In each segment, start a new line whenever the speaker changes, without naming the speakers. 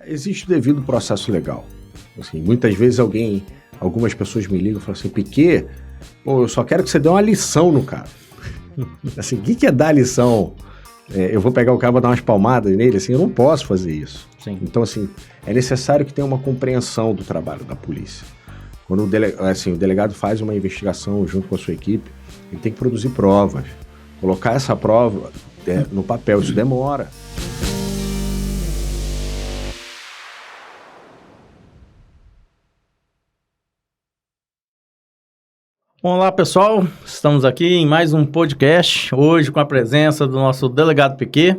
Existe o devido processo legal. Assim, muitas vezes algumas pessoas me ligam e falam assim, Piquet, eu só quero que você dê uma lição no cara. Assim, o que é dar lição? Eu vou pegar o cara e vou dar umas palmadas nele? Assim, eu não posso fazer isso.
Sim.
Então, assim, é necessário que tenha uma compreensão do trabalho da polícia. Quando o delegado faz uma investigação junto com a sua equipe, ele tem que produzir provas. Colocar essa prova no papel, isso demora.
Olá pessoal, estamos aqui em mais um podcast, hoje com a presença do nosso delegado Piquet,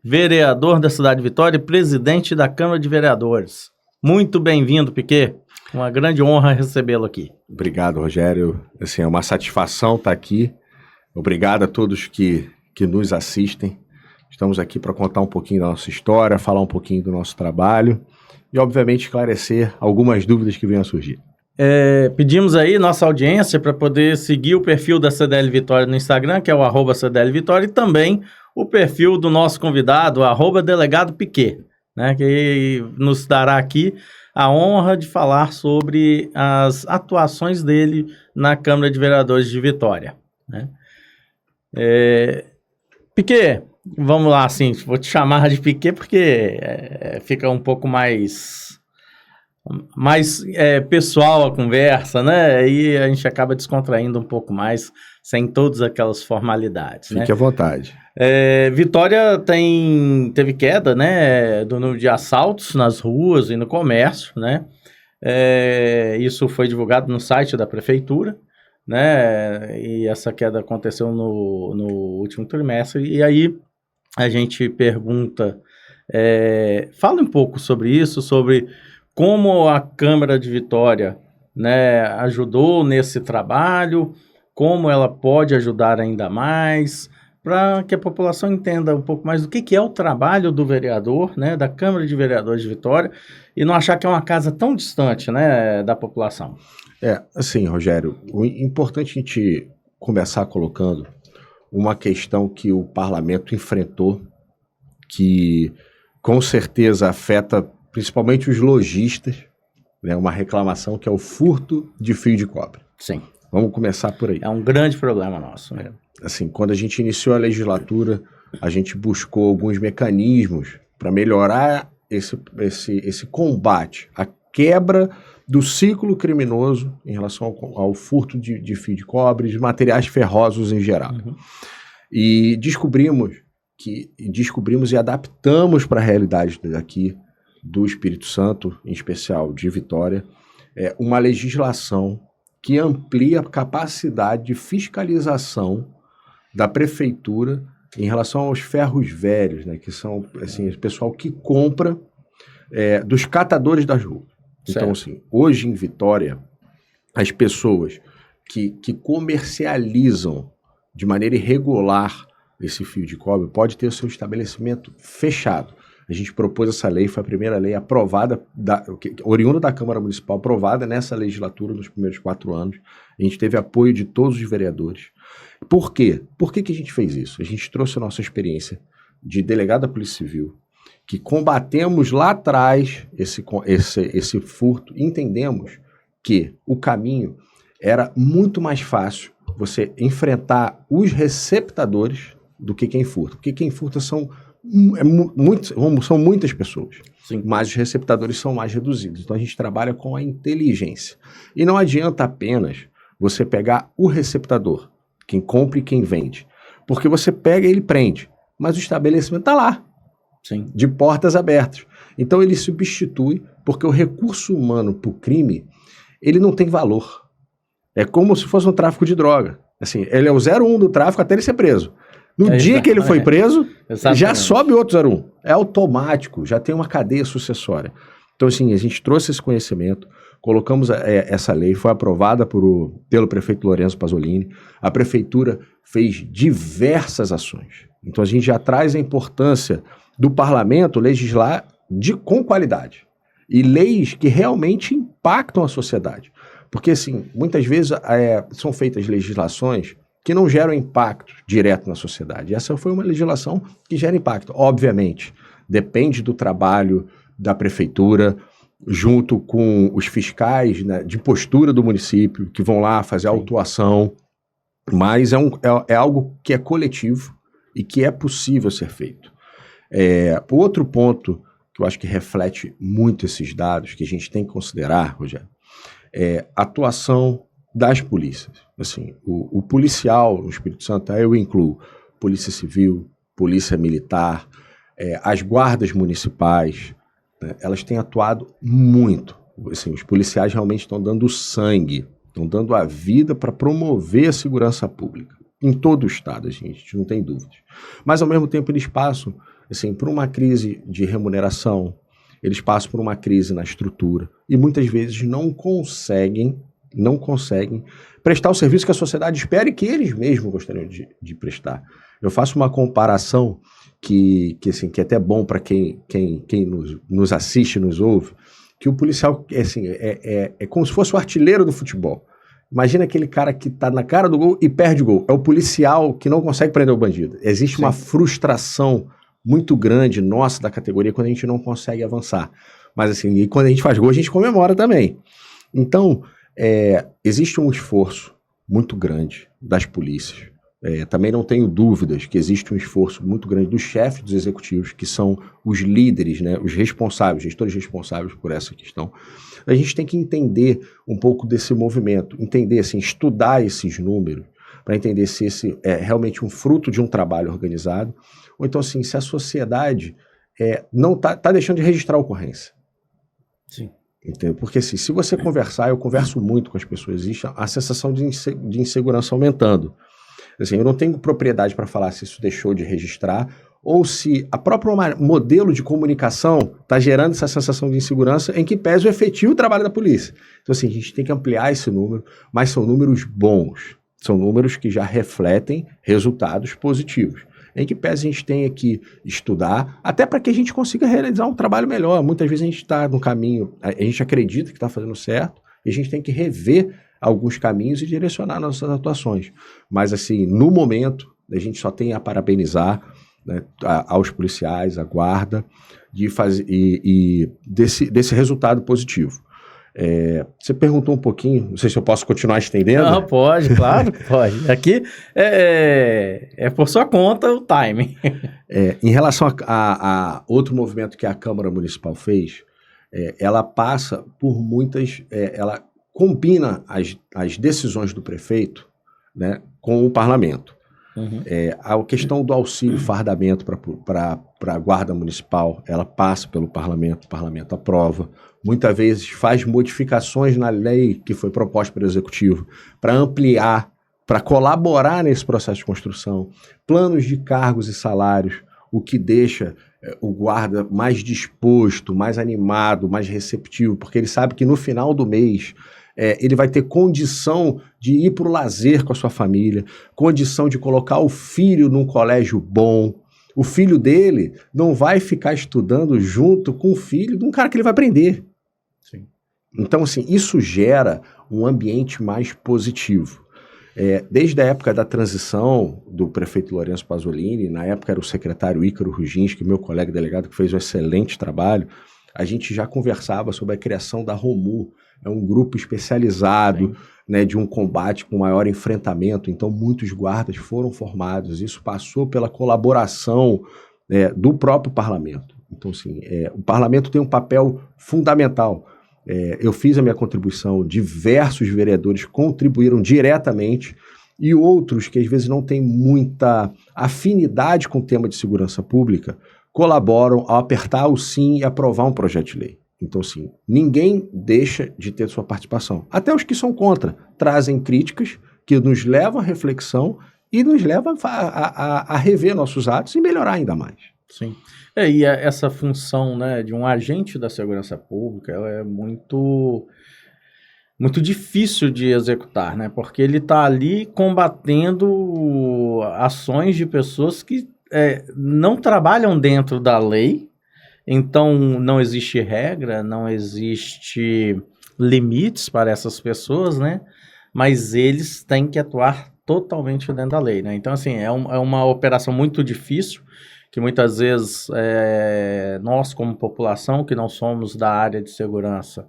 vereador da cidade de Vitória e presidente da Câmara de Vereadores. Muito bem-vindo, Piquet, uma grande honra recebê-lo aqui.
Obrigado, Rogério, assim, é uma satisfação estar aqui, obrigado a todos que nos assistem, estamos aqui para contar um pouquinho da nossa história, falar um pouquinho do nosso trabalho e, obviamente, esclarecer algumas dúvidas que venham a surgir.
Pedimos aí nossa audiência para poder seguir o perfil da CDL Vitória no Instagram, que é o @CDL Vitória, e também o perfil do nosso convidado, @delegado Piquet, né, que nos dará aqui a honra de falar sobre as atuações dele na Câmara de Vereadores de Vitória, né? Piquet, vamos lá, assim, vou te chamar de Piquet porque fica um pouco mais pessoal a conversa, né? E a gente acaba descontraindo um pouco mais, sem todas aquelas formalidades.
Fique à vontade.
Vitória teve queda, né, do número de assaltos nas ruas e no comércio, né? Isso foi divulgado no site da prefeitura, né? E essa queda aconteceu no último trimestre. E aí a gente pergunta, fala um pouco sobre isso, sobre como a Câmara de Vitória, né, ajudou nesse trabalho, como ela pode ajudar ainda mais, para que a população entenda um pouco mais do que é o trabalho do vereador, né, da Câmara de Vereadores de Vitória, e não achar que é uma casa tão distante, né, da população.
Assim, Rogério, o importante a gente começar colocando uma questão que o parlamento enfrentou, que com certeza afeta principalmente os lojistas, né, uma reclamação que é o furto de fio de cobre.
Sim.
Vamos começar por aí.
É um grande problema nosso, né?
Assim, quando a gente iniciou a legislatura, a gente buscou alguns mecanismos para melhorar esse combate, a quebra do ciclo criminoso em relação ao furto de fio de cobre, de materiais ferrosos em geral. Uhum. E descobrimos e adaptamos para a realidade daqui, do Espírito Santo, em especial de Vitória, uma legislação que amplia a capacidade de fiscalização da prefeitura em relação aos ferros velhos, né, que são assim, o pessoal que compra dos catadores das ruas. Certo. Então, assim, hoje em Vitória, as pessoas que comercializam de maneira irregular esse fio de cobre pode ter o seu estabelecimento fechado. A gente propôs essa lei, foi a primeira lei aprovada, oriunda da Câmara Municipal, aprovada nessa legislatura nos primeiros 4 anos. A gente teve apoio de todos os vereadores. Por quê? Por que a gente fez isso? A gente trouxe a nossa experiência de delegado da Polícia Civil, que combatemos lá atrás esse furto, entendemos que o caminho era muito mais fácil você enfrentar os receptadores do que quem furta. Porque quem furta são muitas pessoas. Sim. Mas os receptadores são mais reduzidos. Então a gente trabalha com a inteligência. E não adianta apenas você pegar o receptador, quem compra e quem vende. Porque você pega e ele prende, mas o estabelecimento está lá. Sim. De portas abertas. Então ele substitui, porque o recurso humano para o crime, ele não tem valor. É como se fosse um tráfico de droga. Assim, ele é o 01 do tráfico até ele ser preso. No dia que ele foi preso, já sobe outro 01. É automático, já tem uma cadeia sucessória. Então, assim, a gente trouxe esse conhecimento, colocamos essa lei, foi aprovada pelo prefeito Lourenço Pasolini. A prefeitura fez diversas ações. Então, a gente já traz a importância do parlamento legislar com qualidade. E leis que realmente impactam a sociedade. Porque, assim, muitas vezes são feitas legislações que não geram impacto direto na sociedade. Essa foi uma legislação que gera impacto. Obviamente, depende do trabalho da prefeitura, junto com os fiscais, né, de postura do município, que vão lá fazer a autuação, mas é algo que é coletivo e que é possível ser feito. Outro ponto que eu acho que reflete muito esses dados, que a gente tem que considerar, Rogério, é a atuação das polícias. Assim, o policial no Espírito Santo, eu incluo Polícia Civil, Polícia Militar, as guardas municipais, né, elas têm atuado muito. Assim, os policiais realmente estão dando sangue, estão dando a vida para promover a segurança pública. Em todo o estado, a gente não tem dúvidas. Mas, ao mesmo tempo, eles passam assim, por uma crise de remuneração, eles passam por uma crise na estrutura e muitas vezes não conseguem prestar o serviço que a sociedade espera e que eles mesmos gostariam de prestar. Eu faço uma comparação que é até bom para quem nos assiste, nos ouve, que o policial é como se fosse o artilheiro do futebol. Imagina aquele cara que está na cara do gol e perde o gol. É o policial que não consegue prender o bandido. Existe uma frustração muito grande nossa da categoria quando a gente não consegue avançar. Mas assim, e quando a gente faz gol, a gente comemora também. Então, existe um esforço muito grande das polícias. Também não tenho dúvidas que existe um esforço muito grande dos chefes dos executivos, que são os líderes, né, os responsáveis, gestores responsáveis por essa questão. A gente tem que entender um pouco desse movimento, entender, assim, estudar esses números, para entender se esse é realmente um fruto de um trabalho organizado, ou então, assim, se a sociedade não está deixando de registrar a ocorrência.
Sim.
Entendeu? Porque assim, se você conversar, eu converso muito com as pessoas, existe a sensação de insegurança aumentando. Assim, eu não tenho propriedade para falar se isso deixou de registrar ou se a própria modelo de comunicação está gerando essa sensação de insegurança em que pese o efetivo trabalho da polícia. Então, assim, a gente tem que ampliar esse número, mas são números bons, são números que já refletem resultados positivos. Em que pese a gente tenha que estudar, até para que a gente consiga realizar um trabalho melhor. Muitas vezes a gente está no caminho, a gente acredita que está fazendo certo, e a gente tem que rever alguns caminhos e direcionar nossas atuações. Mas, assim, no momento, a gente só tem a parabenizar, né, aos policiais, à guarda, desse resultado positivo. Você perguntou um pouquinho, não sei se eu posso continuar estendendo.
Não, pode, claro, pode. Aqui é por sua conta o timing.
Em relação a outro movimento que a Câmara Municipal fez, ela passa por muitas... ela combina as decisões do prefeito, né, com o parlamento.
Uhum.
A questão do auxílio fardamento para a Guarda Municipal, ela passa pelo parlamento, o parlamento aprova. Muitas vezes faz modificações na lei que foi proposta pelo Executivo para ampliar, para colaborar nesse processo de construção, planos de cargos e salários, o que deixa o guarda mais disposto, mais animado, mais receptivo, porque ele sabe que no final do mês ele vai ter condição de ir para o lazer com a sua família, condição de colocar o filho num colégio bom. O filho dele não vai ficar estudando junto com o filho de um cara que ele vai prender.
Sim.
Então, assim, isso gera um ambiente mais positivo. Desde a época da transição do prefeito Lourenço Pasolini, na época era o secretário Ícaro Ruginski, meu colega delegado, que fez um excelente trabalho, a gente já conversava sobre a criação da ROMU, é um grupo especializado, né, de um combate com maior enfrentamento, então muitos guardas foram formados, isso passou pela colaboração do próprio parlamento. Então, assim, o parlamento tem um papel fundamental. Eu fiz a minha contribuição, diversos vereadores contribuíram diretamente e outros que às vezes não têm muita afinidade com o tema de segurança pública colaboram ao apertar o sim e aprovar um projeto de lei. Então, assim, ninguém deixa de ter sua participação. Até os que são contra trazem críticas que nos levam à reflexão e nos levam a rever nossos atos e melhorar ainda mais.
Sim. E essa função, né, de um agente da segurança pública, ela é muito difícil de executar, né? Porque ele está ali combatendo ações de pessoas que não trabalham dentro da lei. Então, não existe regra, não existe limites para essas pessoas, né? Mas eles têm que atuar totalmente dentro da lei, né? Então, assim, é uma operação muito difícil que muitas vezes nós, como população, que não somos da área de segurança,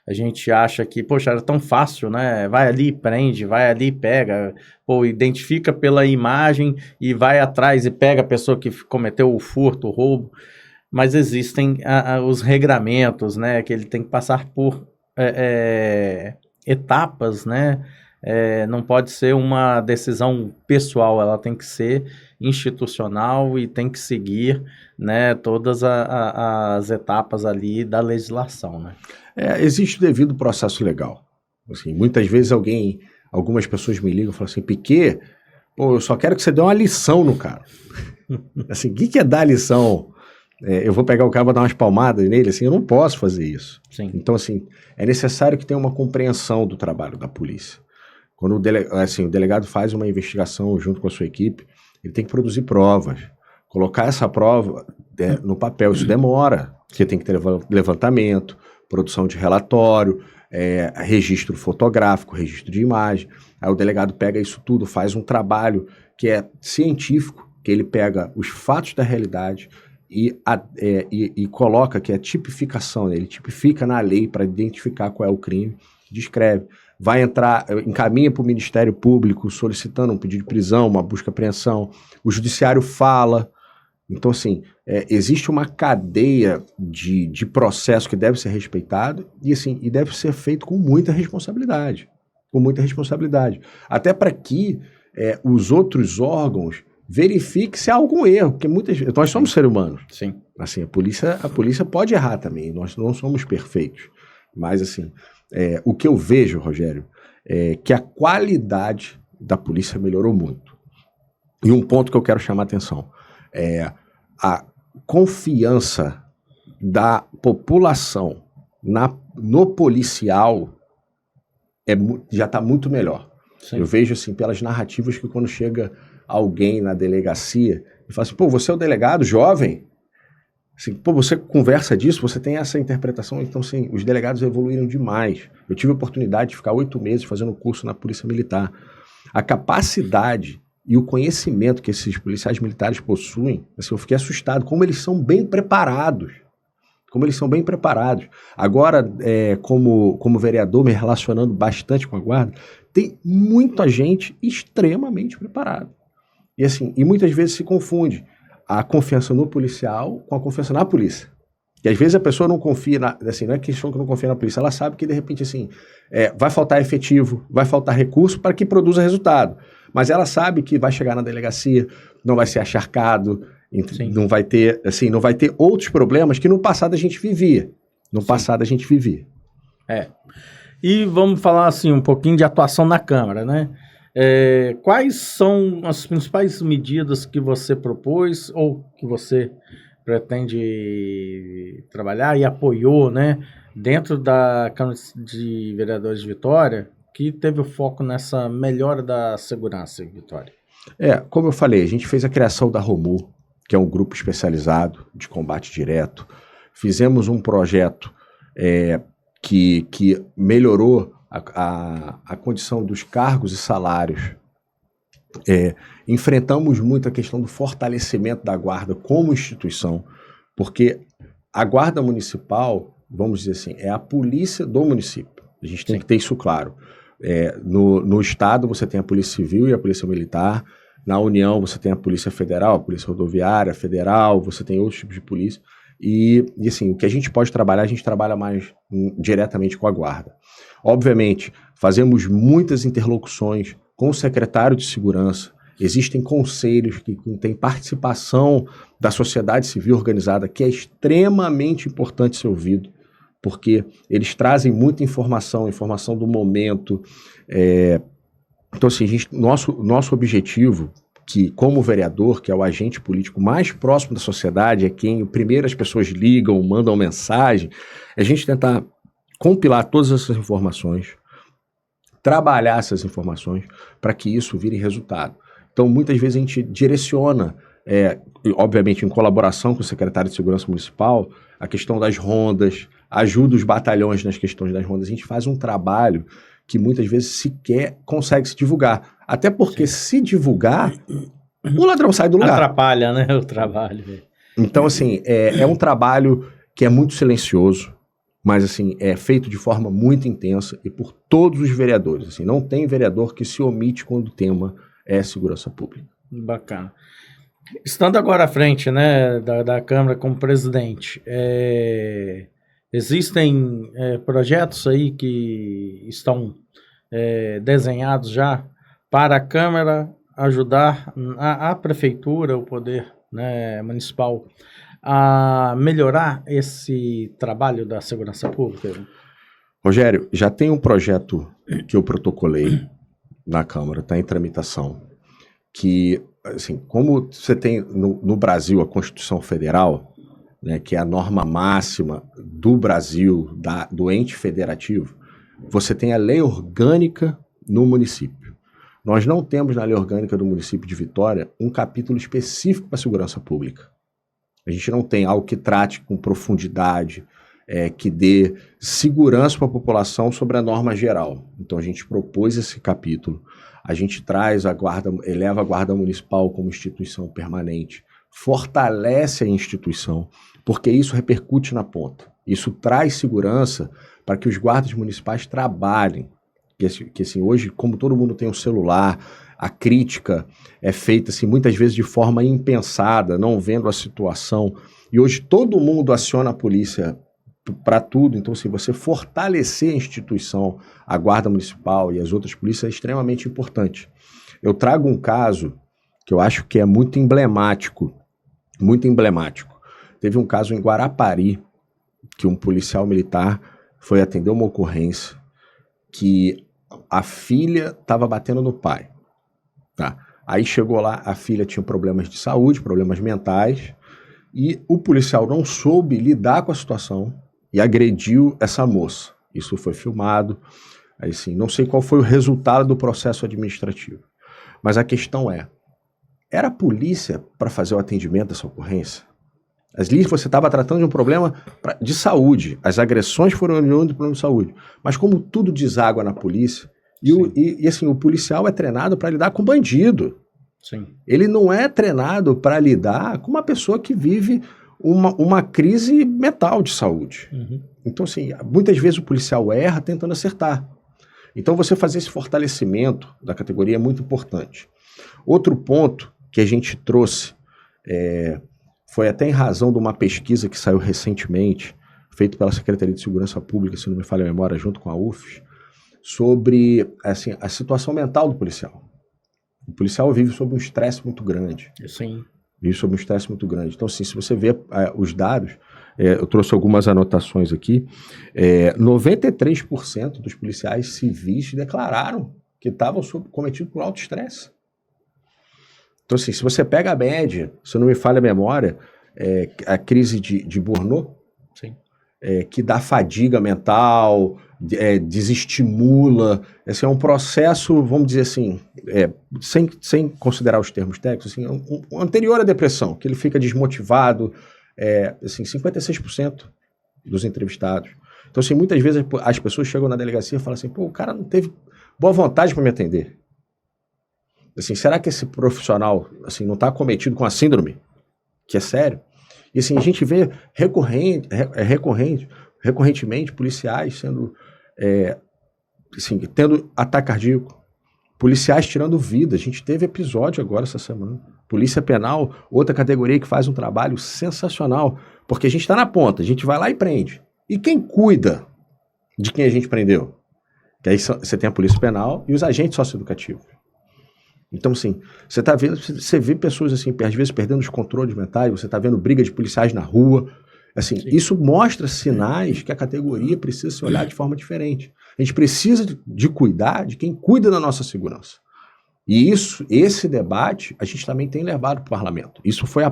a gente acha que, poxa, era tão fácil, né? Vai ali e prende, vai ali e pega, pô, identifica pela imagem e vai atrás e pega a pessoa que cometeu o furto, o roubo. Mas existem os regramentos, né? Que ele tem que passar por etapas, né? Não pode ser uma decisão pessoal, ela tem que ser institucional e tem que seguir, né, todas as etapas ali da legislação, né?
Existe o devido processo legal. Assim, muitas vezes algumas pessoas me ligam e falam assim, Piquet, pô, eu só quero que você dê uma lição no cara. Assim, o que é dar lição? Eu vou pegar o cara e vou dar umas palmadas nele, assim, eu não posso fazer isso.
Sim.
Então, assim, é necessário que tenha uma compreensão do trabalho da polícia. Quando o delegado faz uma investigação junto com a sua equipe, ele tem que produzir provas, colocar essa prova no papel. Isso demora, porque tem que ter levantamento, produção de relatório, registro fotográfico, registro de imagem. Aí o delegado pega isso tudo, faz um trabalho que é científico, que ele pega os fatos da realidade e coloca que é tipificação, né? Ele tipifica na lei para identificar qual é o crime, descreve. Encaminha para o Ministério Público solicitando um pedido de prisão, uma busca e apreensão. O judiciário fala. Então, assim, existe uma cadeia de processo que deve ser respeitado e deve ser feito com muita responsabilidade. Com muita responsabilidade. Até para que os outros órgãos verifiquem se há algum erro, porque nós somos seres humanos.
Sim.
Assim, a polícia pode errar também, nós não somos perfeitos. Mas, assim, o que eu vejo, Rogério, é que a qualidade da polícia melhorou muito. E um ponto que eu quero chamar a atenção a confiança da população no policial já está muito melhor. Sim. Eu vejo assim pelas narrativas que quando chega alguém na delegacia e fala assim, pô, você é o delegado jovem? Assim, pô, você conversa disso, você tem essa interpretação. Então, sim, os delegados evoluíram demais. Eu tive a oportunidade de ficar 8 meses fazendo curso na Polícia Militar. A capacidade e o conhecimento que esses policiais militares possuem, assim, eu fiquei assustado, como eles são bem preparados. Agora, como vereador, me relacionando bastante com a guarda, tem muita gente extremamente preparada. E, assim, muitas vezes se confunde a confiança no policial com a confiança na polícia. E às vezes a pessoa não confia, não é questão que não confia na polícia, ela sabe que de repente assim, vai faltar efetivo, vai faltar recurso para que produza resultado. Mas ela sabe que vai chegar na delegacia, não vai ser acharcado, não vai ter outros problemas que no passado a gente vivia.
E vamos falar assim um pouquinho de atuação na Câmara, né? Quais são as principais medidas que você propôs ou que você pretende trabalhar e apoiou, né, dentro da Câmara de Vereadores de Vitória, que teve o foco nessa melhora da segurança em Vitória?
Como eu falei, a gente fez a criação da ROMU, que é um grupo especializado de combate direto. Fizemos um projeto que melhorou a condição dos cargos e salários. Enfrentamos muito a questão do fortalecimento da guarda como instituição, porque a guarda municipal, vamos dizer assim, é a polícia do município. A gente tem que ter isso claro. No estado você tem a polícia civil e a polícia militar, na União você tem a polícia federal, a polícia rodoviária federal, você tem outros tipos de polícia, e assim, o que a gente pode trabalhar, a gente trabalha mais diretamente com a guarda. Obviamente, fazemos muitas interlocuções com o secretário de segurança, existem conselhos que têm participação da sociedade civil organizada, que é extremamente importante ser ouvido, porque eles trazem muita informação do momento. Então, assim, nosso objetivo, que como vereador, que é o agente político mais próximo da sociedade, é quem primeiro as pessoas ligam, mandam mensagem, é a gente tentar compilar todas essas informações, trabalhar essas informações para que isso vire resultado. Então, muitas vezes a gente direciona, obviamente em colaboração com o secretário de Segurança Municipal, a questão das rondas, ajuda os batalhões nas questões das rondas. A gente faz um trabalho que muitas vezes sequer consegue se divulgar. Até porque se divulgar, o ladrão sai do lugar.
Atrapalha, né, o trabalho.
Então, assim, é um trabalho que é muito silencioso, mas, assim, é feito de forma muito intensa e por todos os vereadores. Assim, não tem vereador que se omite quando o tema é segurança pública.
Bacana. Estando agora à frente, né, da Câmara como presidente, existem projetos aí que estão desenhados já para a Câmara ajudar a Prefeitura, o poder, né, municipal, a melhorar esse trabalho da segurança pública?
Rogério, já tem um projeto que eu protocolei na Câmara, está em tramitação, que, assim, como você tem no Brasil a Constituição Federal, né, que é a norma máxima do Brasil, do ente federativo, você tem a lei orgânica no município. Nós não temos na lei orgânica do município de Vitória um capítulo específico para segurança pública. A gente não tem algo que trate com profundidade, que dê segurança para a população sobre a norma geral. Então a gente propôs esse capítulo, a gente traz eleva a Guarda Municipal como instituição permanente, fortalece a instituição, porque isso repercute na ponta. Isso traz segurança para que os guardas municipais trabalhem. Que assim, hoje, como todo mundo tem um celular, a crítica é feita assim, muitas vezes de forma impensada, não vendo a situação. E hoje todo mundo aciona a polícia para tudo. Então, se você fortalecer a instituição, a Guarda Municipal e as outras polícias, é extremamente importante. Eu trago um caso que eu acho que é muito emblemático. Muito emblemático. Teve um caso em Guarapari, que um policial militar foi atender uma ocorrência que a filha estava batendo no pai. Tá. Aí chegou lá, a filha tinha problemas de saúde, problemas mentais, e o policial não soube lidar com a situação e agrediu essa moça. Isso foi filmado. Aí, sim, não sei qual foi o resultado do processo administrativo. Mas a questão era a polícia para fazer o atendimento dessa ocorrência? Ali você estava tratando de um problema de saúde. As agressões foram oriundas de problema de saúde. Mas como tudo deságua na polícia, e assim, o policial é treinado para lidar com bandido.
Sim.
Ele não é treinado para lidar com uma pessoa que vive uma crise mental de saúde.
Uhum.
Então, assim, muitas vezes o policial erra tentando acertar. Então, você fazer esse fortalecimento da categoria é muito importante. Outro ponto que a gente trouxe foi até em razão de uma pesquisa que saiu recentemente, feita pela Secretaria de Segurança Pública, se não me falha a memória, junto com a UFES, sobre assim, a situação mental do policial. O policial vive sob um estresse muito grande.
Sim.
Vive sob um estresse muito grande. Então, assim, se você vê os dados, eu trouxe algumas anotações aqui, 93% dos policiais civis declararam que estavam cometidos por alto estresse. Então, assim, se você pega a média, se não me falha a memória, a crise de Burnout,
Sim.
Que dá fadiga mental, desestimula, assim, é um processo, vamos dizer assim, sem considerar os termos técnicos, assim, anterior à depressão, que ele fica desmotivado, assim, 56% dos entrevistados. Então, assim, muitas vezes as pessoas chegam na delegacia e falam assim, pô, o cara não teve boa vontade para me atender. Assim, será que esse profissional assim, não está acometido com a síndrome? Que é sério? E assim, a gente vê recorrentemente policiais sendo, assim, tendo ataque cardíaco, policiais tirando vida. A gente teve episódio agora essa semana. Polícia Penal, outra categoria que faz um trabalho sensacional, porque a gente está na ponta, a gente vai lá e prende. E quem cuida de quem a gente prendeu? Que aí você tem a Polícia Penal e os agentes socioeducativos. Então, assim, você vê pessoas, assim, às vezes perdendo os controles mentais, você está vendo briga de policiais na rua. Assim, isso mostra sinais que a categoria precisa se olhar de forma diferente. A gente precisa de cuidar de quem cuida da nossa segurança. E esse debate a gente também tem levado para o parlamento. Isso foi a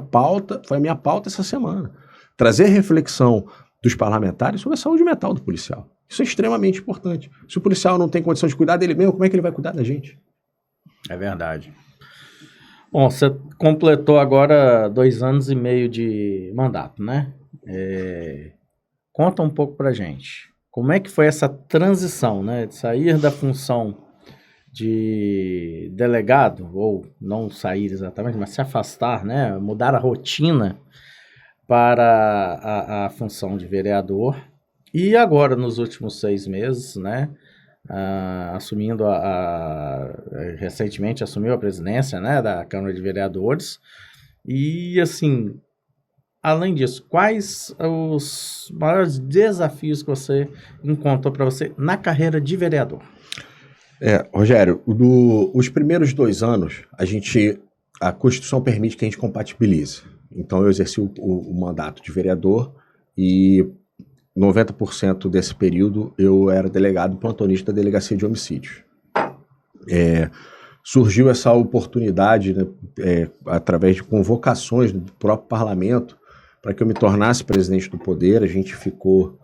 minha pauta essa semana. Trazer reflexão dos parlamentares sobre a saúde mental do policial. Isso é extremamente importante. Se o policial não tem condição de cuidar dele mesmo, como é que ele vai cuidar da gente?
É verdade. Bom, você completou agora 2 anos e meio de mandato, né? Conta um pouco pra gente. Como é que foi essa transição, né? De sair da função de delegado, ou não sair exatamente, mas se afastar, né, mudar a rotina para a função de vereador. E agora, nos últimos 6 meses, né, assumindo recentemente assumiu a presidência, né, da Câmara de Vereadores. E, assim, além disso, quais os maiores desafios que você encontrou para você na carreira de vereador?
Rogério, os primeiros 2 anos, a Constituição permite que a gente compatibilize. Então, eu exerci o mandato de vereador e 90% desse período eu era delegado plantonista da Delegacia de Homicídios. Surgiu essa oportunidade, né, através de convocações do próprio parlamento, para que eu me tornasse presidente do poder. A gente ficou,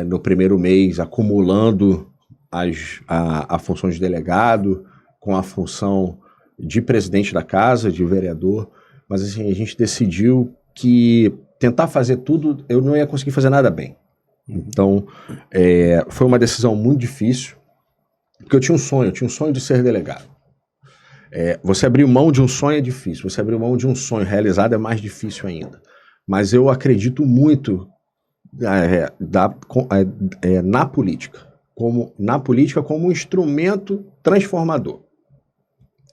no primeiro mês, acumulando a função de delegado com a função de presidente da casa, de vereador, mas assim, a gente decidiu que tentar fazer tudo, eu não ia conseguir fazer nada bem. Então, foi uma decisão muito difícil, porque eu tinha um sonho de ser delegado. Você abrir mão de um sonho é difícil, você abrir mão de um sonho realizado é mais difícil ainda. Mas eu acredito muito na política como um instrumento transformador,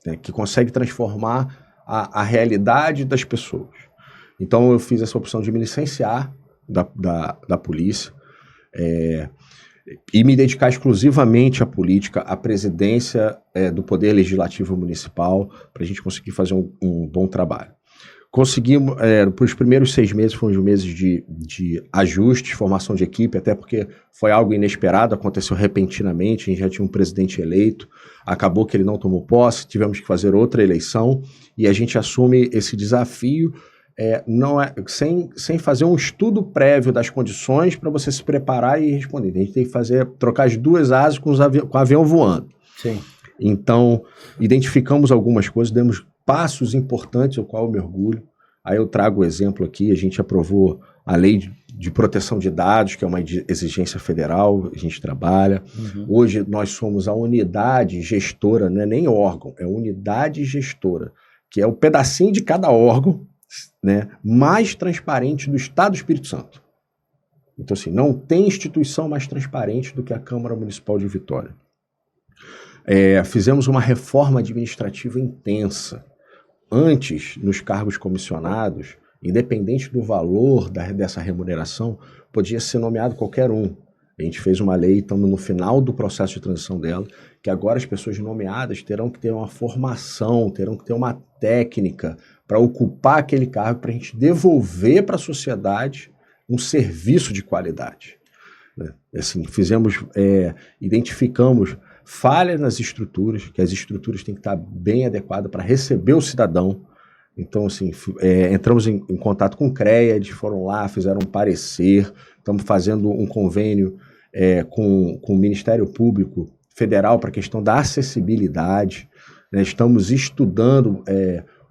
né, que consegue transformar a realidade das pessoas. Então eu fiz essa opção de me licenciar da polícia e me dedicar exclusivamente à política, à presidência do Poder Legislativo Municipal, para a gente conseguir fazer um bom trabalho. Conseguimos, para os primeiros 6 meses foram os meses de ajuste, formação de equipe, até porque foi algo inesperado, aconteceu repentinamente, a gente já tinha um presidente eleito, acabou que ele não tomou posse, tivemos que fazer outra eleição, e a gente assume esse desafio sem fazer um estudo prévio das condições para você se preparar e responder. A gente tem que trocar as 2 asas com o avião voando.
Sim.
Então, identificamos algumas coisas, demos passos importantes, ao qual eu me orgulho. Aí eu trago o exemplo aqui, a gente aprovou a Lei de Proteção de Dados, que é uma exigência federal, a gente trabalha. Hoje nós somos a unidade gestora, não é nem órgão, é unidade gestora, que é o pedacinho de cada órgão, né, mais transparente do Estado do Espírito Santo. Então, assim, não tem instituição mais transparente do que a Câmara Municipal de Vitória. Fizemos uma reforma administrativa intensa. Antes, nos cargos comissionados, independente do valor dessa remuneração, podia ser nomeado qualquer um. A gente fez uma lei, estamos no final do processo de transição dela, que agora as pessoas nomeadas terão que ter uma formação, terão que ter uma técnica para ocupar aquele cargo, para a gente devolver para a sociedade um serviço de qualidade. Né? Assim, identificamos falhas nas estruturas, que as estruturas têm que estar bem adequadas para receber o cidadão. Então, assim, entramos em contato com o CREA, eles foram lá, fizeram um parecer, estamos fazendo um convênio com o Ministério Público Federal para a questão da acessibilidade, né? Estamos estudando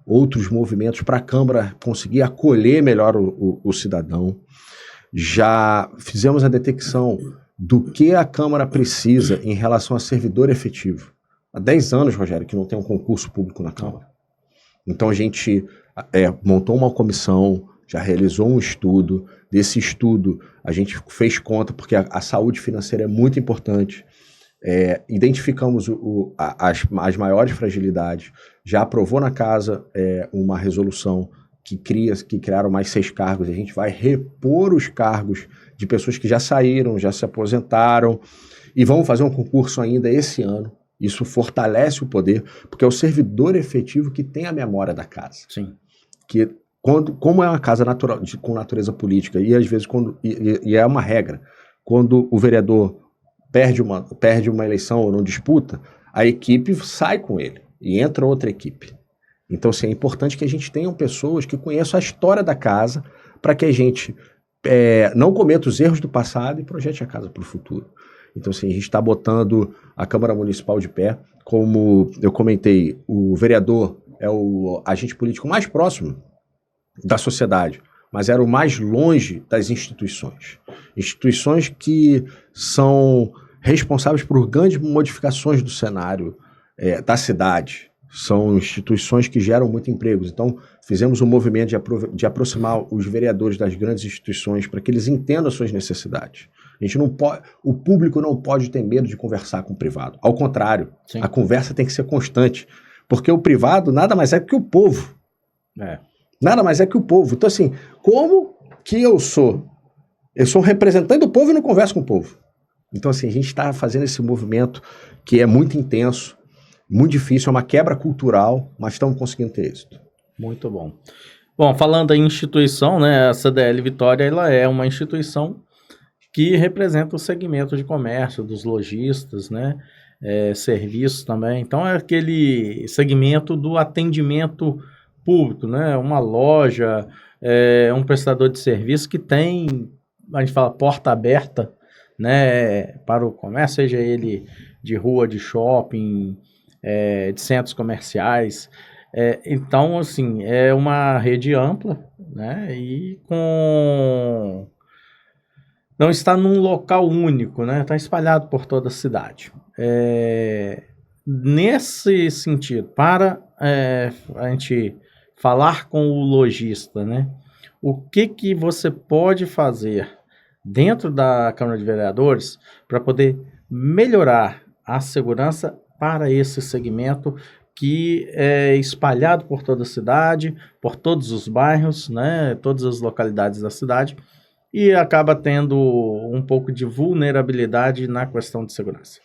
outros movimentos para a Câmara conseguir acolher melhor o cidadão. Já fizemos a detecção do que a Câmara precisa em relação a servidor efetivo. Há 10 anos, Rogério, que não tem um concurso público na Câmara. Então a gente montou uma comissão, já realizou um estudo. Desse estudo a gente fez conta, porque a saúde financeira é muito importante. Identificamos as maiores fragilidades. Já aprovou na casa uma resolução que criaram mais 6 cargos. A gente vai repor os cargos de pessoas que já saíram, já se aposentaram, e vamos fazer um concurso ainda esse ano. Isso fortalece o poder, porque é o servidor efetivo que tem a memória da casa.
Sim.
Que, como é uma casa com natureza política, e às vezes e é uma regra, quando o vereador perde uma eleição ou não disputa, a equipe sai com ele e entra outra equipe. Então, assim, é importante que a gente tenha pessoas que conheçam a história da casa para que a gente não cometa os erros do passado e projete a casa para o futuro. Então, assim, a gente está botando a Câmara Municipal de pé. Como eu comentei, o vereador é o agente político mais próximo da sociedade, mas era o mais longe das instituições. Instituições que são responsáveis por grandes modificações do cenário da cidade. São instituições que geram muito empregos. Então, fizemos um movimento de aproximar os vereadores das grandes instituições para que eles entendam as suas necessidades. A gente não pode, o público não pode ter medo de conversar com o privado. Ao contrário, sim, a conversa tem que ser constante. Porque o privado nada mais é que o povo. Nada mais é que o povo. Então, assim, como que eu sou? Eu sou um representante do povo e não converso com o povo. Então, assim, a gente está fazendo esse movimento que é muito intenso, muito difícil, é uma quebra cultural, mas estamos conseguindo ter êxito.
Muito bom. Bom, falando em instituição, né, a CDL Vitória, ela é uma instituição que representa o segmento de comércio, dos lojistas, né, serviços também. Então, é aquele segmento do atendimento público, né, uma loja, um prestador de serviço que tem, a gente fala, porta aberta, né, para o comércio, seja ele de rua, de shopping, de centros comerciais. Então, assim, é uma rede ampla, né, e não está num local único, né, está espalhado por toda a cidade. Nesse sentido, para a gente falar com o lojista, né, o que você pode fazer dentro da Câmara de Vereadores para poder melhorar a segurança para esse segmento que é espalhado por toda a cidade, por todos os bairros, né, todas as localidades da cidade, e acaba tendo um pouco de vulnerabilidade na questão de segurança.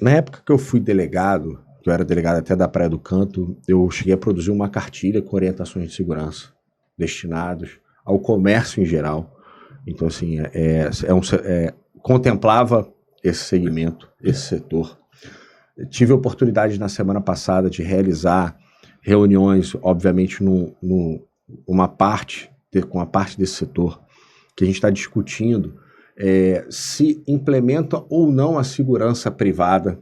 Na época que eu fui delegado, que eu era delegado até da Praia do Canto, eu cheguei a produzir uma cartilha com orientações de segurança destinados ao comércio em geral. Então, assim, contemplava esse segmento, esse setor. Eu tive a oportunidade na semana passada de realizar reuniões, obviamente, com uma parte desse setor, que a gente está discutindo se implementa ou não a segurança privada.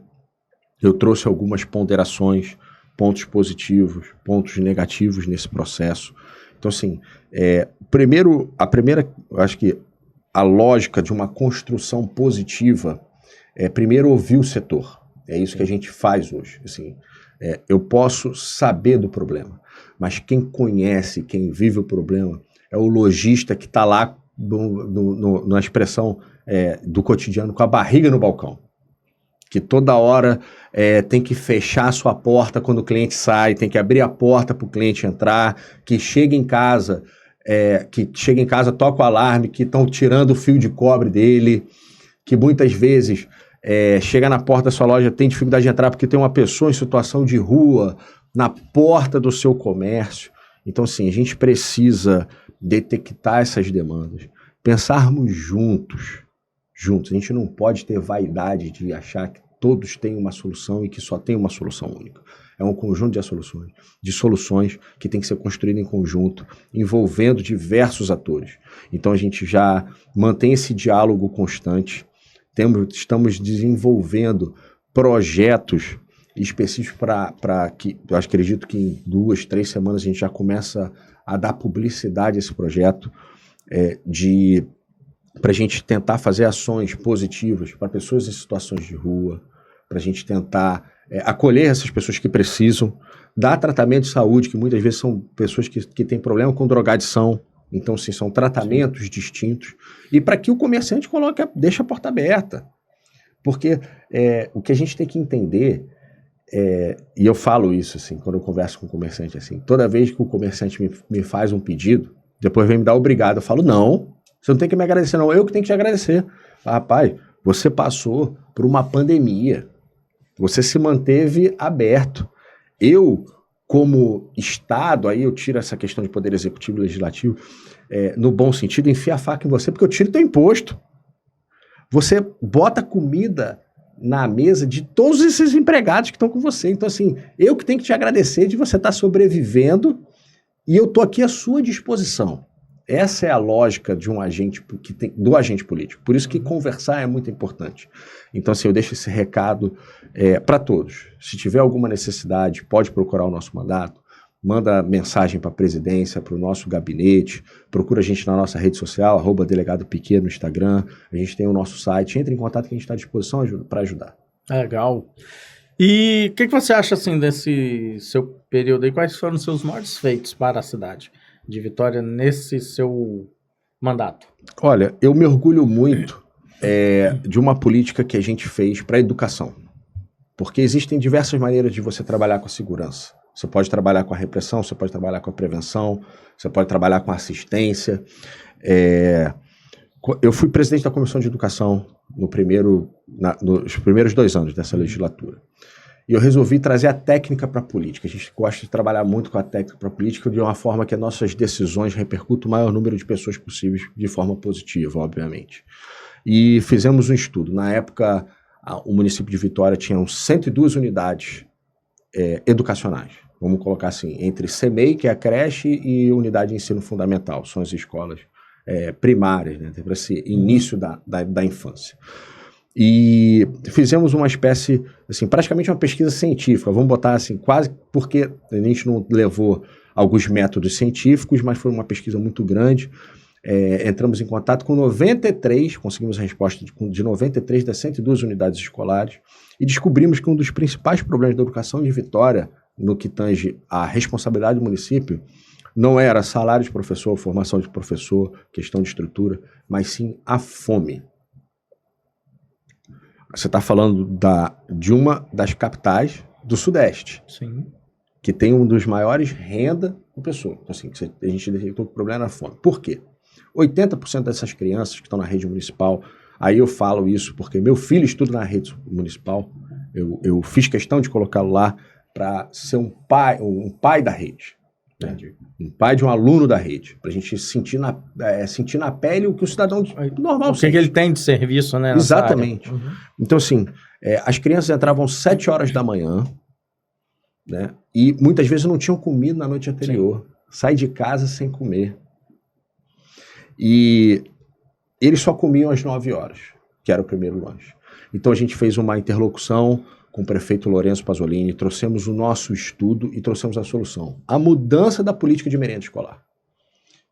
Eu trouxe algumas ponderações, pontos positivos, pontos negativos nesse processo. Então, assim, eu acho que a lógica de uma construção positiva é primeiro ouvir o setor. É isso que a gente faz hoje. Assim, eu posso saber do problema, mas quem conhece, quem vive o problema é o lojista que está lá na expressão do cotidiano com a barriga no balcão. Que toda hora tem que fechar a sua porta quando o cliente sai, tem que abrir a porta para o cliente entrar, que chega em casa, toca o alarme, que estão tirando o fio de cobre dele, que muitas vezes chega na porta da sua loja, tem dificuldade de entrar porque tem uma pessoa em situação de rua na porta do seu comércio. Então, assim, a gente precisa detectar essas demandas, pensarmos juntos. A gente não pode ter vaidade de achar que todos têm uma solução e que só tem uma solução única. É um conjunto de soluções que tem que ser construído em conjunto, envolvendo diversos atores. Então a gente já mantém esse diálogo constante, estamos desenvolvendo projetos específicos para que, eu acredito que em 2, 3 semanas a gente já começa a dar publicidade a esse projeto, para a gente tentar fazer ações positivas para pessoas em situações de rua, para a gente tentar acolher essas pessoas que precisam, dar tratamento de saúde, que muitas vezes são pessoas que têm problema com drogadição, então sim, são tratamentos distintos, e para que o comerciante deixe a porta aberta, porque o que a gente tem que entender, e eu falo isso assim, quando eu converso com o comerciante, assim, toda vez que o comerciante me faz um pedido, depois vem me dar obrigado, eu falo, não, você não tem que me agradecer, não. Eu que tenho que te agradecer. Rapaz, você passou por uma pandemia. Você se manteve aberto. Eu, como Estado, aí eu tiro essa questão de poder executivo e legislativo, no bom sentido, enfio a faca em você, porque eu tiro teu imposto. Você bota comida na mesa de todos esses empregados que estão com você. Então, assim, eu que tenho que te agradecer de você estar sobrevivendo e eu estou aqui à sua disposição. Essa é a lógica de do agente político. Por isso que conversar é muito importante. Então, assim, eu deixo esse recado para todos. Se tiver alguma necessidade, pode procurar o nosso mandato, manda mensagem para a presidência, para o nosso gabinete, procura a gente na nossa rede social, @DelegadoPiquet no Instagram, a gente tem o nosso site, entre em contato que a gente está à disposição para ajudar.
Legal. E o que você acha, assim, desse seu período aí? Quais foram os seus maiores feitos para a cidade de Vitória nesse seu mandato?
Olha, eu me orgulho muito de uma política que a gente fez para a educação. Porque existem diversas maneiras de você trabalhar com a segurança. Você pode trabalhar com a repressão, você pode trabalhar com a prevenção, você pode trabalhar com a assistência. Eu fui presidente da Comissão de Educação nos primeiros 2 anos dessa legislatura. E eu resolvi trazer a técnica para a política. A gente gosta de trabalhar muito com a técnica para a política de uma forma que as nossas decisões repercutam o maior número de pessoas possíveis de forma positiva, obviamente. E fizemos um estudo. Na época, o município de Vitória tinha 102 unidades educacionais. Vamos colocar assim, entre CEMEI, que é a creche, e unidade de ensino fundamental, são as escolas primárias, né, para esse início da infância. E fizemos uma espécie, assim, praticamente uma pesquisa científica, vamos botar assim, quase porque a gente não levou alguns métodos científicos, mas foi uma pesquisa muito grande. Entramos em contato com 93, conseguimos a resposta de 93 das 102 unidades escolares e descobrimos que um dos principais problemas da educação de Vitória, no que tange a responsabilidade do município, não era salário de professor, formação de professor, questão de estrutura, mas sim a fome. Você está falando de uma das capitais do Sudeste,
Sim.
que tem um dos maiores renda por pessoa. Então, assim, a gente detectou que o problema era a fome. Por quê? 80% dessas crianças que estão na rede municipal, aí eu falo isso porque meu filho estuda na rede municipal, eu fiz questão de colocá-lo lá para ser um pai da rede, né? Um pai de um aluno da rede, para a gente sentir na pele o que o cidadão normal
O que ele tem de serviço, né?
Exatamente. Uhum. Então, assim, as crianças entravam 7 horas da manhã, né? E muitas vezes não tinham comido na noite anterior. Sim. Sai de casa sem comer. E eles só comiam às 9 horas, que era o primeiro lanche. Então a gente fez uma interlocução com o prefeito Lourenço Pasolini, trouxemos o nosso estudo e trouxemos a solução. A mudança da política de merenda escolar.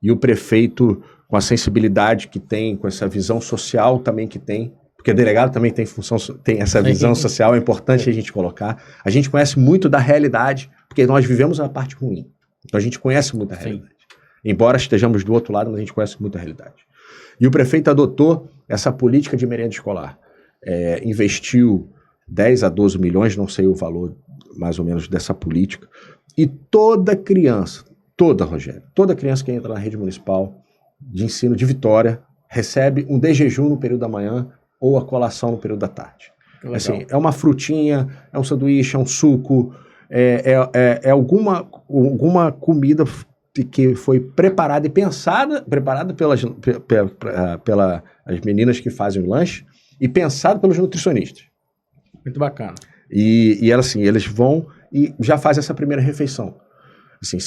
E o prefeito, com a sensibilidade que tem, com essa visão social também que tem, porque delegado também tem essa visão social, é importante a gente colocar. A gente conhece muito da realidade, porque nós vivemos a parte ruim. Então a gente conhece muito a realidade. Embora estejamos do outro lado, mas a gente conhece muito a realidade. E o prefeito adotou essa política de merenda escolar. Investiu 10 a 12 milhões, não sei o valor mais ou menos dessa política. E toda criança, Rogério, toda criança que entra na rede municipal de ensino de Vitória recebe um de jejum no período da manhã ou a colação no período da tarde. Assim, é uma frutinha, é um sanduíche, é um suco, é alguma comida que foi preparada e pensada, pelas meninas que fazem o lanche e pensada pelos nutricionistas.
Muito bacana.
E eles vão e já fazem essa primeira refeição. Assim,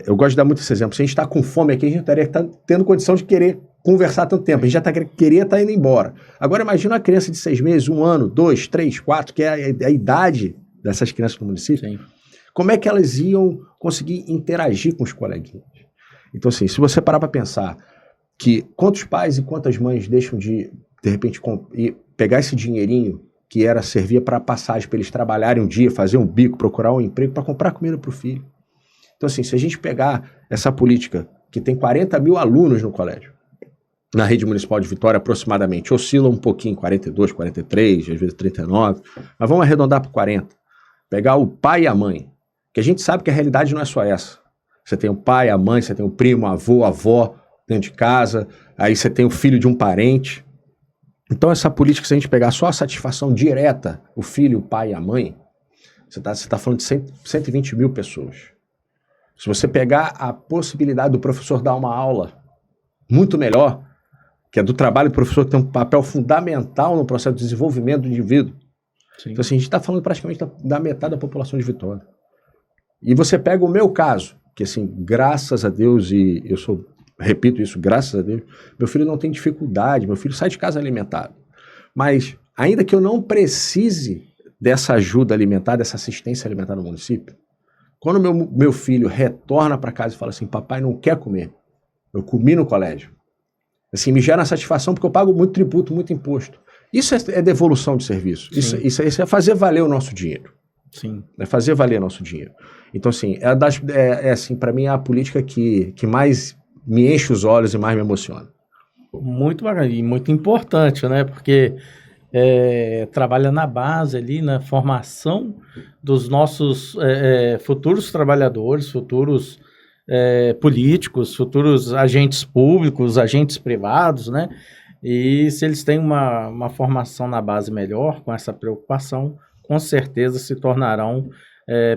eu gosto de dar muito esse exemplo. Se a gente está com fome aqui, a gente estaria tendo condição de querer conversar tanto tempo. A gente já queria estar indo embora. Agora imagina uma criança de 6 meses, 1 ano, 2, 3, 4, que é a idade dessas crianças do município. Sim. Como é que elas iam conseguir interagir com os coleguinhas? Então, assim, se você parar para pensar que quantos pais e quantas mães deixam de repente, pegar esse dinheirinho que servia para passagem, para eles trabalharem um dia, fazer um bico, procurar um emprego, para comprar comida para o filho. Então, assim, se a gente pegar essa política, que tem 40 mil alunos no colégio, na rede municipal de Vitória, aproximadamente, oscila um pouquinho, 42, 43, às vezes 39, mas vamos arredondar para 40. Pegar o pai e a mãe, que a gente sabe que a realidade não é só essa. Você tem o pai, a mãe, você tem o primo, a avô, a avó dentro de casa, aí você tem o filho de um parente. Então, essa política, se a gente pegar só a satisfação direta, o filho, o pai e a mãe, você tá falando de 120 mil pessoas. Se você pegar a possibilidade do professor dar uma aula muito melhor, que é do trabalho do professor, que tem um papel fundamental no processo de desenvolvimento do indivíduo. Sim. Então, assim, a gente está falando praticamente da metade da população de Vitória. E você pega o meu caso, que, assim, graças a Deus, e repito isso, graças a Deus, meu filho não tem dificuldade, meu filho sai de casa alimentado. Mas, ainda que eu não precise dessa ajuda alimentar, dessa assistência alimentar no município, quando meu filho retorna para casa e fala assim, papai não quer comer, eu comi no colégio, assim, me gera satisfação porque eu pago muito tributo, muito imposto. Isso é devolução de serviço. Isso é fazer valer o nosso dinheiro.
Sim.
É fazer valer nosso dinheiro. Então, assim, assim, para mim é a política que mais me enche os olhos e mais me emociona.
Muito bacana e muito importante, né? Porque trabalha na base ali, na formação dos nossos futuros trabalhadores, futuros políticos, futuros agentes públicos, agentes privados, né? E se eles têm uma formação na base melhor, com essa preocupação, com certeza se tornarão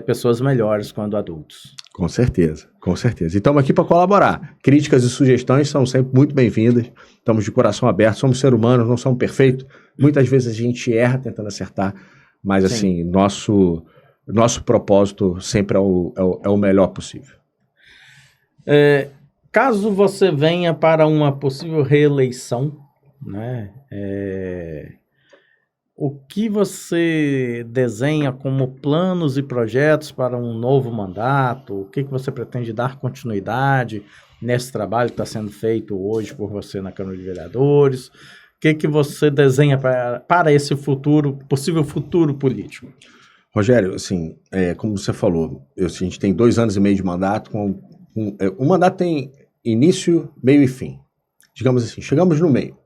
pessoas melhores quando adultos.
Com certeza, com certeza. E estamos aqui para colaborar. Críticas e sugestões são sempre muito bem-vindas. Estamos de coração aberto, somos seres humanos, não somos perfeitos. Muitas vezes a gente erra tentando acertar, mas assim, nosso propósito sempre é o melhor possível.
Caso você venha para uma possível reeleição, né, o que você desenha como planos e projetos para um novo mandato? O que você pretende dar continuidade nesse trabalho que está sendo feito hoje por você na Câmara de Vereadores? O que você desenha para esse possível futuro político?
Rogério, assim, como você falou, a gente tem 2 anos e meio de mandato. O mandato tem início, meio e fim. Digamos assim, chegamos no meio.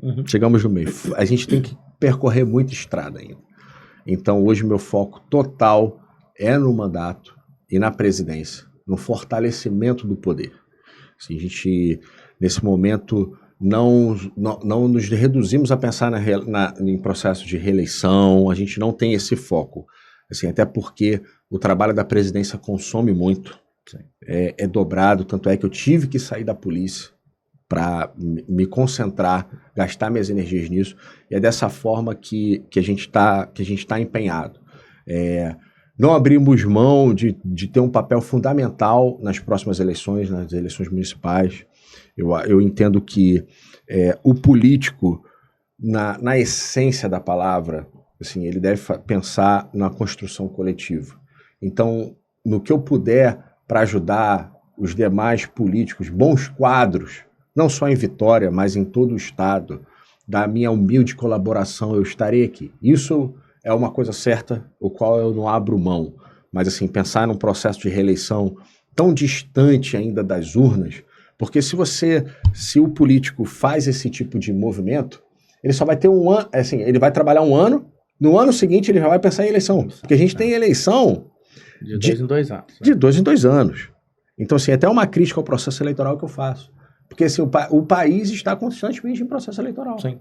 Uhum.
Chegamos no meio. A gente tem que percorrer muita estrada ainda. Então, hoje, meu foco total é no mandato e na presidência, no fortalecimento do poder. Assim, a gente, nesse momento, não nos reduzimos a pensar em processo de reeleição, a gente não tem esse foco. Assim, até porque o trabalho da presidência consome muito, é dobrado, tanto é que eu tive que sair da polícia para me concentrar, gastar minhas energias nisso, e é dessa forma que a gente tá empenhado. Não abrimos mão de ter um papel fundamental nas próximas eleições, nas eleições municipais. Eu entendo que o político, na essência da palavra, assim, ele deve pensar na construção coletiva. Então, no que eu puder para ajudar os demais políticos, bons quadros, não só em Vitória, mas em todo o estado, da minha humilde colaboração, eu estarei aqui. Isso é uma coisa certa, o qual eu não abro mão. Mas, assim, pensar num processo de reeleição tão distante ainda das urnas, porque se o político faz esse tipo de movimento, ele só vai ter um ano, assim, ele vai trabalhar um ano, no ano seguinte ele já vai pensar em eleição. Porque a gente tem eleição
de 2 em 2 anos.
De 2 em 2 anos. Então, assim, até uma crítica ao processo eleitoral que eu faço. Porque assim, o país está constantemente em processo eleitoral.
Sim.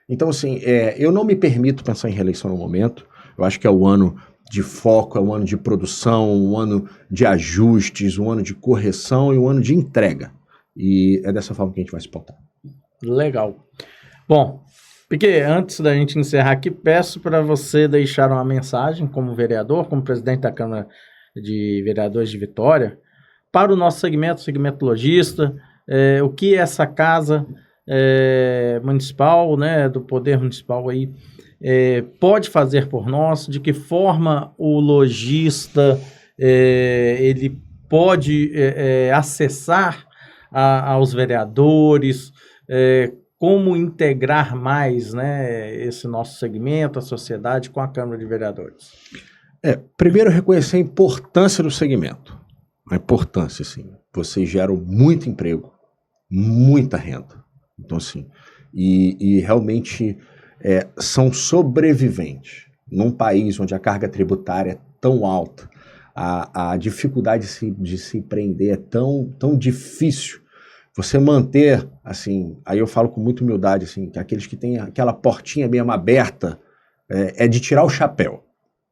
Então, assim, eu não me permito pensar em reeleição no momento. Eu acho que é o ano de foco, é um ano de produção, um ano de ajustes, um ano de correção e um ano de entrega. E é dessa forma que a gente vai se pautar.
Legal. Bom, Piquet, antes da gente encerrar aqui, peço para você deixar uma mensagem como vereador, como presidente da Câmara de Vereadores de Vitória, para o nosso segmento lojista, o que essa casa municipal, né, do Poder Municipal aí, pode fazer por nós, de que forma o lojista ele pode acessar aos vereadores, como integrar mais, né, esse nosso segmento, a sociedade, com a Câmara de Vereadores.
Primeiro, reconhecer a importância do segmento. A importância, assim, vocês geram muito emprego, muita renda. Então, assim, e realmente são sobreviventes. Num país onde a carga tributária é tão alta, a dificuldade de se empreender é tão difícil. Você manter, assim, aí eu falo com muita humildade, assim, que aqueles que têm aquela portinha mesmo aberta, é de tirar o chapéu.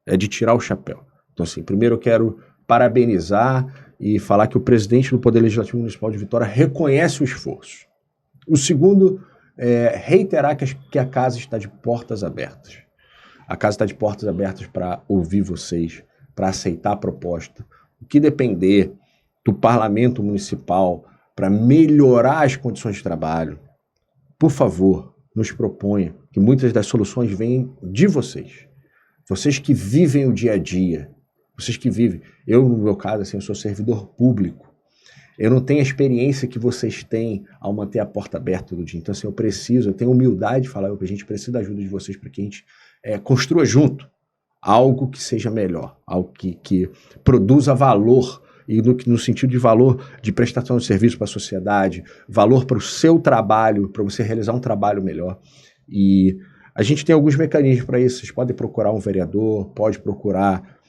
É de tirar o chapéu. Então, assim, primeiro eu quero parabenizar e falar que o presidente do Poder Legislativo Municipal de Vitória reconhece o esforço. O segundo é reiterar que a casa está de portas abertas. A casa está de portas abertas para ouvir vocês, para aceitar a proposta. O que depender do parlamento municipal para melhorar as condições de trabalho, por favor, nos proponha, que muitas das soluções vêm de vocês. Vocês que vivem o dia a dia, vocês que vivem. Eu, no meu caso, assim, eu sou servidor público. Eu não tenho a experiência que vocês têm ao manter a porta aberta todo dia. Então, assim, eu tenho humildade de falar, a gente precisa da ajuda de vocês para que a gente construa junto algo que seja melhor, algo que produza valor, e no sentido de valor de prestação de serviço para a sociedade, valor para o seu trabalho, para você realizar um trabalho melhor. E a gente tem alguns mecanismos para isso. Vocês podem procurar um vereador, pode procurar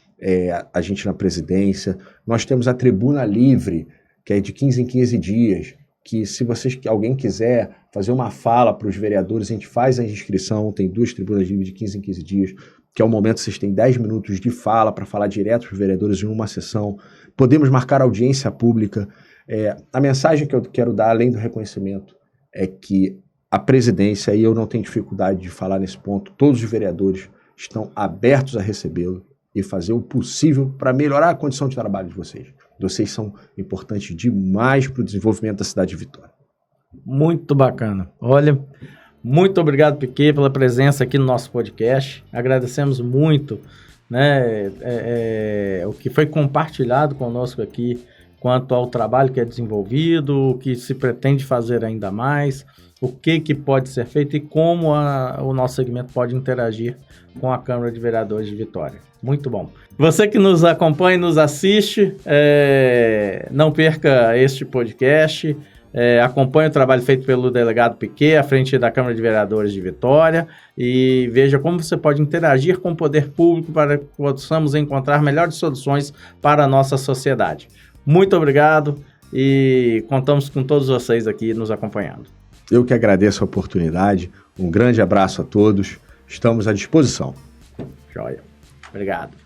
a gente na presidência. Nós temos a Tribuna Livre, que é de 15 em 15 dias, que se alguém quiser fazer uma fala para os vereadores, a gente faz a inscrição, tem 2 tribunas livres de 15 em 15 dias, que é o momento que vocês têm 10 minutos de fala para falar direto para os vereadores em uma sessão. Podemos marcar audiência pública. A mensagem que eu quero dar, além do reconhecimento, é que a presidência, e eu não tenho dificuldade de falar nesse ponto, todos os vereadores estão abertos a recebê-lo e fazer o possível para melhorar a condição de trabalho de vocês. Vocês são importantes demais para o desenvolvimento da cidade de Vitória.
Muito bacana. Olha, muito obrigado, Piquet, pela presença aqui no nosso podcast. Agradecemos muito, né, o que foi compartilhado conosco aqui quanto ao trabalho que é desenvolvido, o que se pretende fazer ainda mais, o que pode ser feito e como o nosso segmento pode interagir com a Câmara de Vereadores de Vitória. Muito bom. Você que nos acompanha e nos assiste, não perca este podcast, acompanhe o trabalho feito pelo delegado Piquet à frente da Câmara de Vereadores de Vitória e veja como você pode interagir com o poder público para que possamos encontrar melhores soluções para a nossa sociedade. Muito obrigado e contamos com todos vocês aqui nos acompanhando.
Eu que agradeço a oportunidade, um grande abraço a todos, estamos à disposição.
Joia. Obrigado.